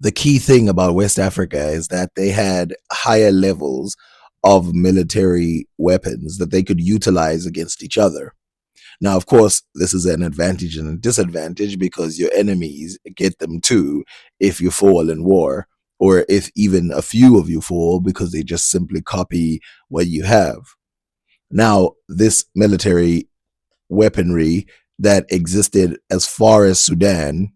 The key thing about West Africa is that they had higher levels of military weapons that they could utilize against each other. Now, of course, this is an advantage and a disadvantage because your enemies get them too if you fall in war, or if even a few of you fall because they just simply copy what you have. Now, this military weaponry that existed as far as Sudan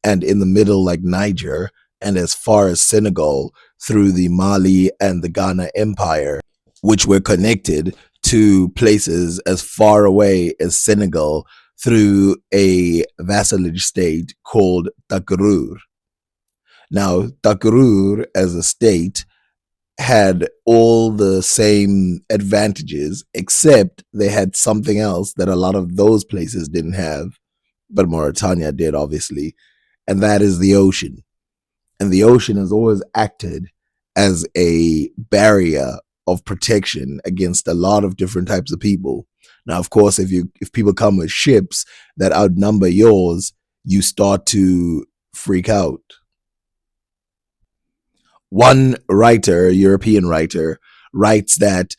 and in the middle, like Niger, and as far as Senegal through the Mali and the Ghana Empire, which were connected to places as far away as Senegal through a vassalage state called Takrur. Now, Takrur as a state had all the same advantages, except they had something else that a lot of those places didn't have, but Mauritania did, obviously, and that is the ocean. And the ocean has always acted as a barrier of protection against a lot of different types of people. Now, of course, if people come with ships that outnumber yours, you start to freak out. One writer, a European writer, writes that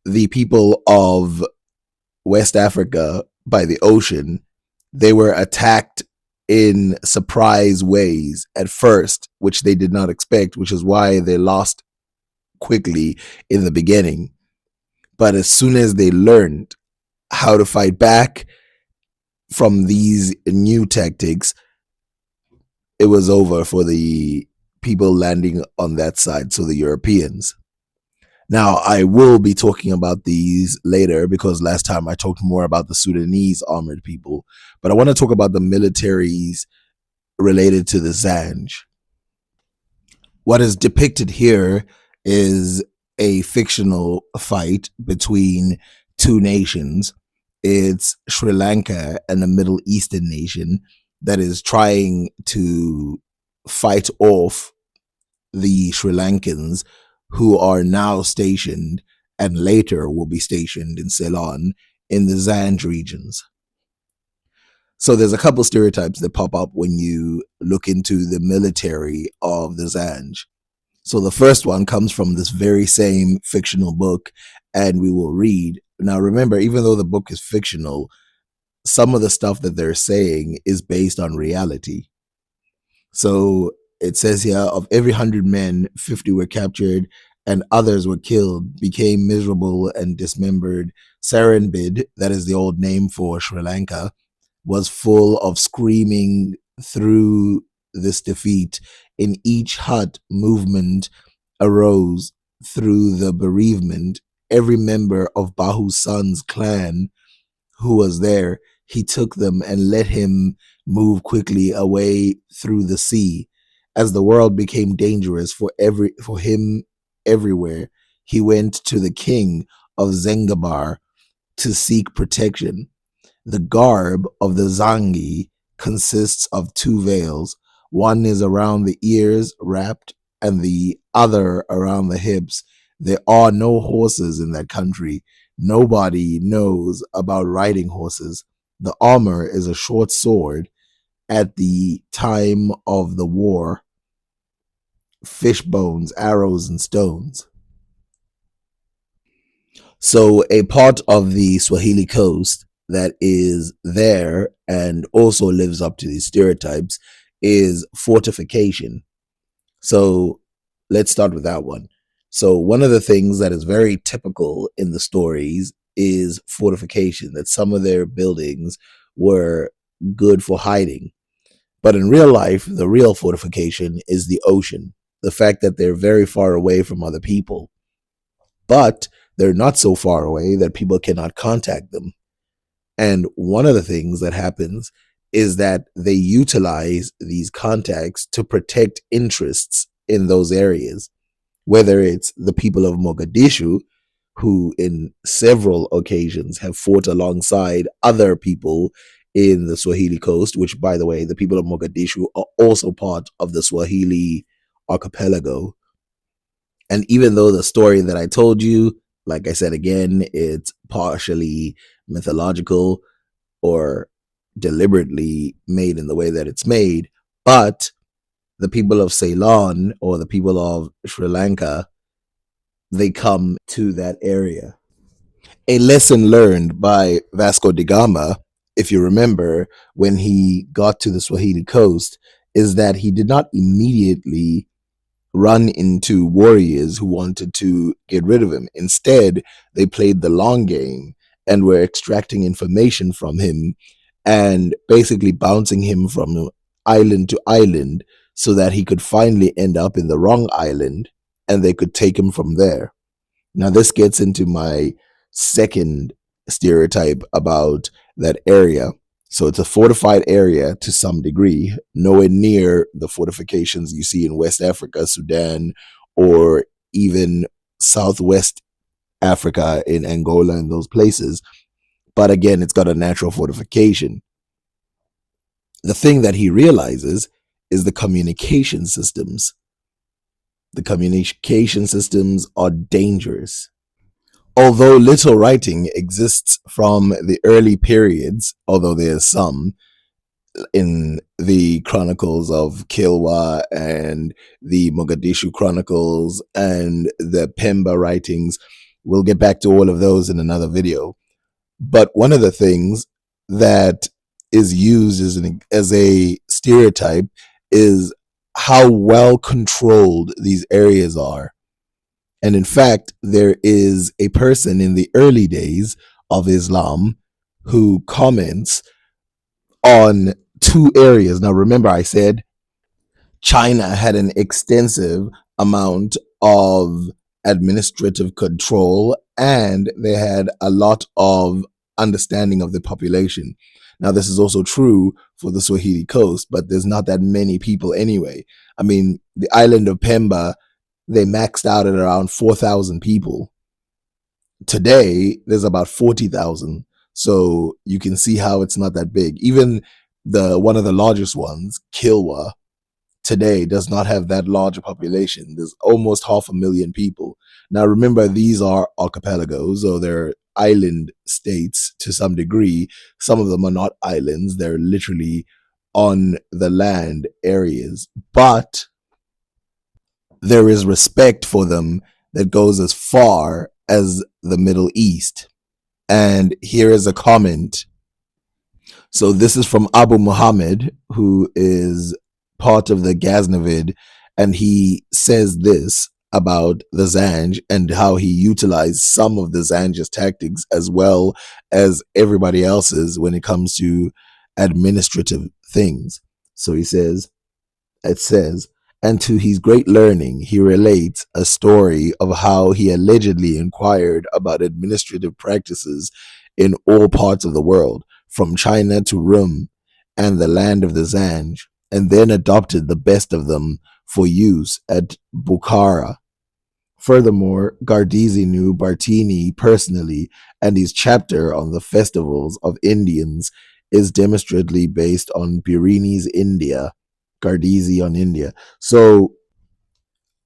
the people of West Africa by the ocean, they were attacked in surprise ways at first, which they did not expect, which is why they lost quickly in the beginning. But as soon as they learned how to fight back from these new tactics, it was over for the people landing on that side, so the Europeans. Now, I will be talking about these later because last time I talked more about the Sudanese armored people, but I want to talk about the militaries related to the Zanj. What is depicted here is a fictional fight between two nations. It's Sri Lanka and a Middle Eastern nation that is trying to fight off the Sri Lankans who are now stationed and later will be stationed in Ceylon in the Zanj regions. So there's a couple stereotypes that pop up when you look into the military of the Zanj. So the first one comes from this very same fictional book, and we will read. Now remember, even though the book is fictional, some of the stuff that they're saying is based on reality. So it says here, of every 100 men, 50 were captured and others were killed, became miserable and dismembered. Serenbid, that is the old name for Sri Lanka, was full of screaming through this defeat. In each hut, movement arose through the bereavement. Every member of Bahu's son's clan who was there, he took them and let him move quickly away through the sea. As the world became dangerous for him everywhere, he went to the king of Zengabar to seek protection. The garb of the Zangi consists of two veils. One is around the ears wrapped, and the other around the hips. There are no horses in that country. Nobody knows about riding horses. The armor is a short sword. At the time of the war, fish bones, arrows, and stones. So a part of the Swahili coast that is there and also lives up to these stereotypes is fortification. So let's start with that one. So one of the things that is very typical in the stories is fortification, that some of their buildings were good for hiding. But in real life, the real fortification is the ocean, the fact that they're very far away from other people. But they're not so far away that people cannot contact them. And one of the things that happens is that they utilize these contacts to protect interests in those areas, whether it's the people of Mogadishu, who in several occasions have fought alongside other people in the Swahili coast, which, by the way, the people of Mogadishu are also part of the Swahili archipelago. And even though the story that I told you, like I said again, it's partially mythological or deliberately made in the way that it's made, but the people of Ceylon or the people of Sri Lanka, they come to that area. A lesson learned by Vasco da Gama, if you remember, when he got to the Swahili coast, is that he did not immediately run into warriors who wanted to get rid of him. Instead, they played the long game and were extracting information from him and basically bouncing him from island to island so that he could finally end up in the wrong island and they could take him from there. Now, this gets into my second stereotype about that area. So it's a fortified area to some degree, nowhere near the fortifications you see in West Africa, Sudan, or even Southwest Africa in Angola and those places. But again, it's got a natural fortification. The thing that he realizes is the communication systems. The communication systems are dangerous. Although little writing exists from the early periods, although there's some in the chronicles of Kilwa and the Mogadishu chronicles and the Pemba writings, we'll get back to all of those in another video. But one of the things that is used as a stereotype is how well controlled these areas are. And in fact, there is a person in the early days of Islam who comments on two areas. Now, remember, I said China had an extensive amount of administrative control and they had a lot of understanding of the population. Now, this is also true for the Swahili coast, but there's not that many people anyway. I mean, the island of Pemba, they maxed out at around 4,000 people. Today, there's about 40,000. So you can see how it's not that big. Even the one of the largest ones, Kilwa, today does not have that large a population. There's almost 500,000 people. Now, remember, these are archipelagos, so they're island states to some degree. Some of them are not islands, they're literally on the land areas. But there is respect for them that goes as far as the Middle East. And here is a comment. So this is from Abu Muhammad, who is part of the Ghaznavid, and he says this about the Zanj and how he utilized some of the Zanj's tactics as well as everybody else's when it comes to administrative things. So he says, it says, and to his great learning, he relates a story of how he allegedly inquired about administrative practices in all parts of the world, from China to Rum and the land of the Zanj, and then adopted the best of them for use at Bukhara. Furthermore, Gardisi knew Bartini personally, and his chapter on the festivals of Indians is demonstrably based on Birini's India, Gardisi on India. So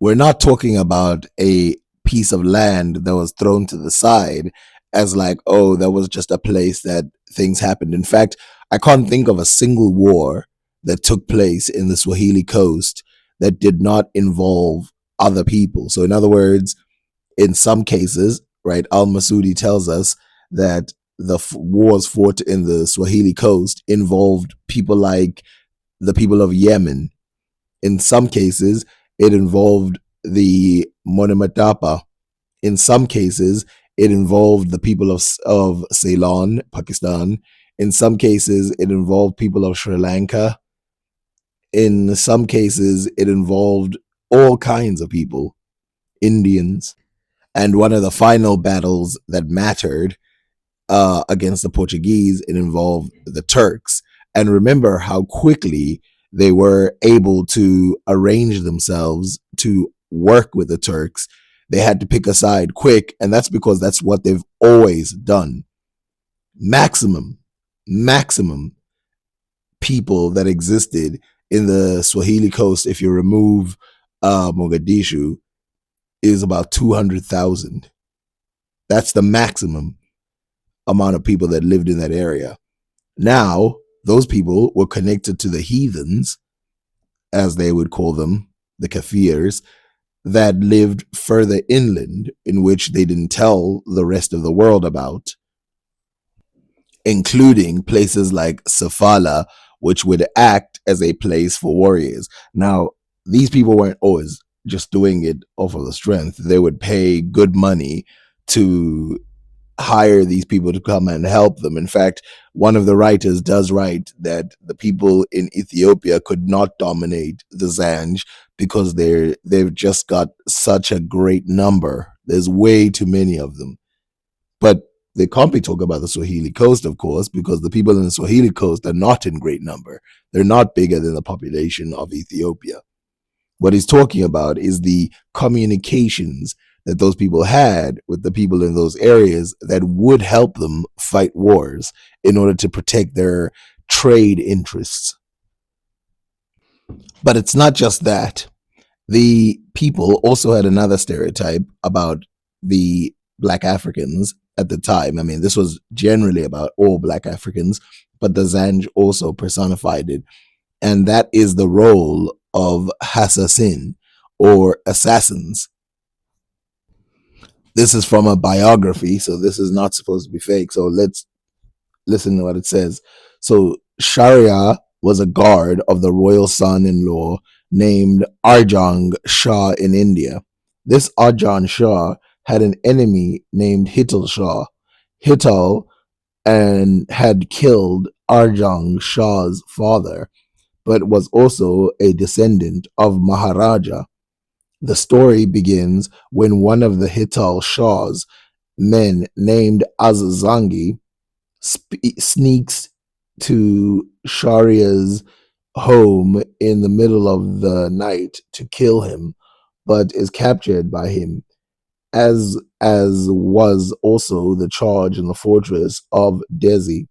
we're not talking about a piece of land that was thrown to the side as like, oh, that was just a place that things happened. In fact, I can't think of a single war that took place in the Swahili coast that did not involve other people. So in other words, in some cases, right, Al Masudi tells us that the wars fought in the Swahili coast involved people like the people of Yemen. In some cases, it involved the Monomatapa. In some cases, it involved the people of Ceylon, Pakistan. In some cases, it involved people of Sri Lanka. In some cases, it involved all kinds of people, Indians. And one of the final battles that mattered against the Portuguese, it involved the Turks. And remember how quickly they were able to arrange themselves to work with the Turks. They had to pick a side quick, and that's because that's what they've always done. Maximum people that existed in the Swahili coast, if you remove Mogadishu, is about 200,000. That's the maximum amount of people that lived in that area. Now, those people were connected to the heathens as they would call them, the Kafirs, that lived further inland, in which they didn't tell the rest of the world about, including places like Safala, which would act as a place for warriors. Now, these people weren't always just doing it off of the strength. They would pay good money to hire these people to come and help them. In fact, one of the writers does write that the people in Ethiopia could not dominate the Zanj because they've just got such a great number. There's way too many of them. But they can't be talking about the Swahili coast, of course, because the people in the Swahili coast are not in great number. They're not bigger than the population of Ethiopia. What he's talking about is the communications that those people had with the people in those areas that would help them fight wars in order to protect their trade interests. But it's not just that. The people also had another stereotype about the Black Africans at the time. I mean, this was generally about all Black Africans, but the Zanj also personified it. And that is the role of Hassassin, or assassins. This is from a biography, so this is not supposed to be fake. So let's listen to what it says. So Sharia was a guard of the royal son-in-law named Arjang Shah in India. This Arjang Shah had an enemy named Hital Shah. Hital and had killed Arjang Shah's father, but was also a descendant of Maharaja. The story begins when one of the Hital Shah's men named Azazangi sneaks to Sharia's home in the middle of the night to kill him, but is captured by him, as was also the charge in the fortress of Desi,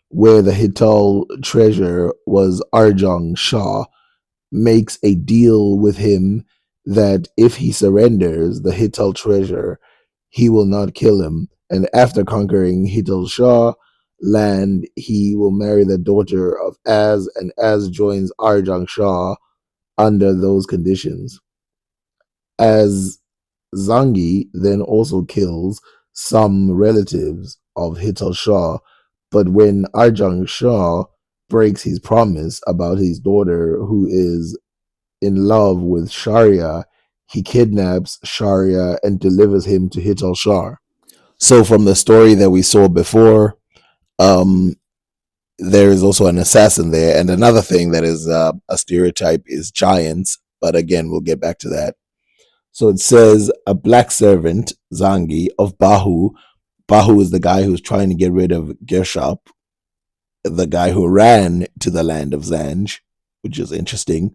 where the Hital treasure was. Arjang Shah makes a deal with him that if he surrenders the Hital treasure, he will not kill him. And after conquering Hital Shah land, he will marry the daughter of Az, and Az joins Arjang Shah under those conditions. As Zangi then also kills some relatives of Hital Shah, but when Arjang Shah breaks his promise about his daughter, who is in love with Sharia, he kidnaps Sharia and delivers him to Hital Shah. So, from the story that we saw before, um, there is also an assassin there. And another thing that is a stereotype is giants. But again, we'll get back to that. So it says a black servant, Zangi, of Bahu. Bahu is the guy who's trying to get rid of Gershop, the guy who ran to the land of Zanj, which is interesting.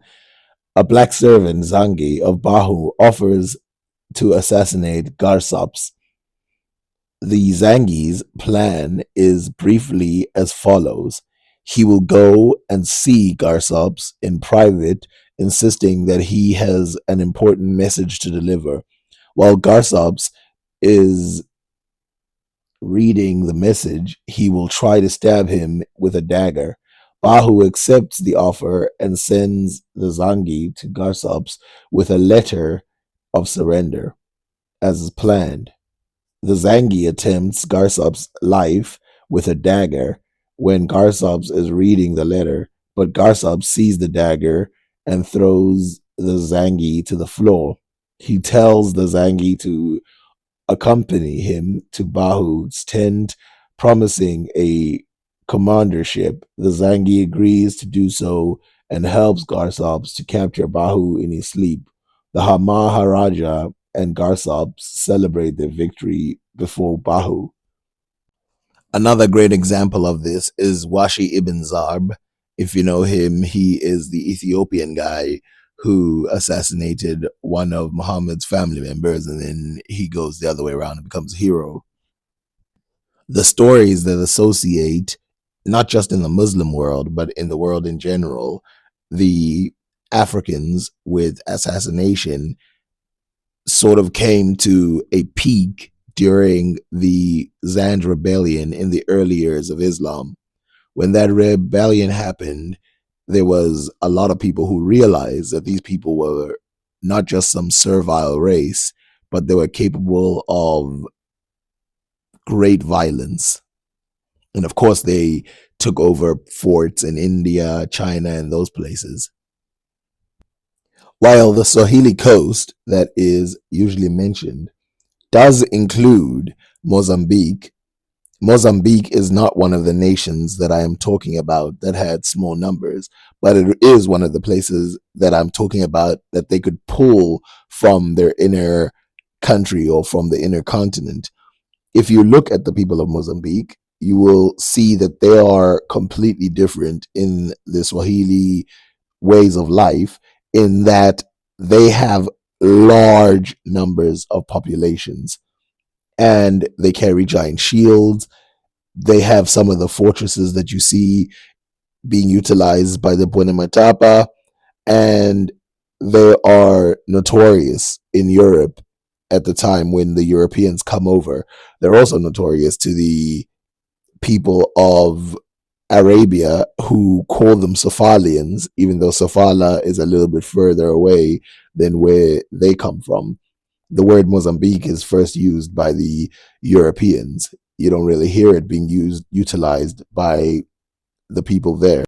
A black servant, Zangi, of Bahu, offers to assassinate Garsops. The Zangi's plan is briefly as follows. He will go and see Garsops in private, insisting that he has an important message to deliver. While Garsops is reading the message, he will try to stab him with a dagger. Bahu accepts the offer and sends the Zangi to Garsops with a letter of surrender, as is planned. The Zangi attempts Garsops' life with a dagger when Garsops is reading the letter, but Garsops sees the dagger and throws the Zangi to the floor. He tells the Zangi to accompany him to Bahu's tent, promising a commandership. The Zangi agrees to do so and helps Garsops to capture Bahu in his sleep. The Maharaja and Garsops celebrate their victory before Bahu. Another great example of this is Washi ibn Zarb. If you know him, he is the Ethiopian guy who assassinated one of Muhammad's family members, and then he goes the other way around and becomes a hero. The stories that associate, not just in the Muslim world, but in the world in general, the Africans with assassination sort of came to a peak during the Zand rebellion in the early years of Islam. When that rebellion happened, there was a lot of people who realized that these people were not just some servile race, but they were capable of great violence. And of course, they took over forts in India, China, and those places. While the Swahili coast that is usually mentioned does include Mozambique, Mozambique is not one of the nations that I am talking about that had small numbers, but it is one of the places that I'm talking about that they could pull from their inner country or from the inner continent. If you look at the people of Mozambique, you will see that they are completely different in the Swahili ways of life, in that they have large numbers of populations and they carry giant shields. They have some of the fortresses that you see being utilized by the Buenamatapa, and they are notorious in Europe at the time when the Europeans come over. They're also notorious to the people of Arabia, who call them Sophalians, even though Sofala is a little bit further away than where they come from. The word Mozambique is first used by the Europeans. You don't really hear it being utilized by the people there.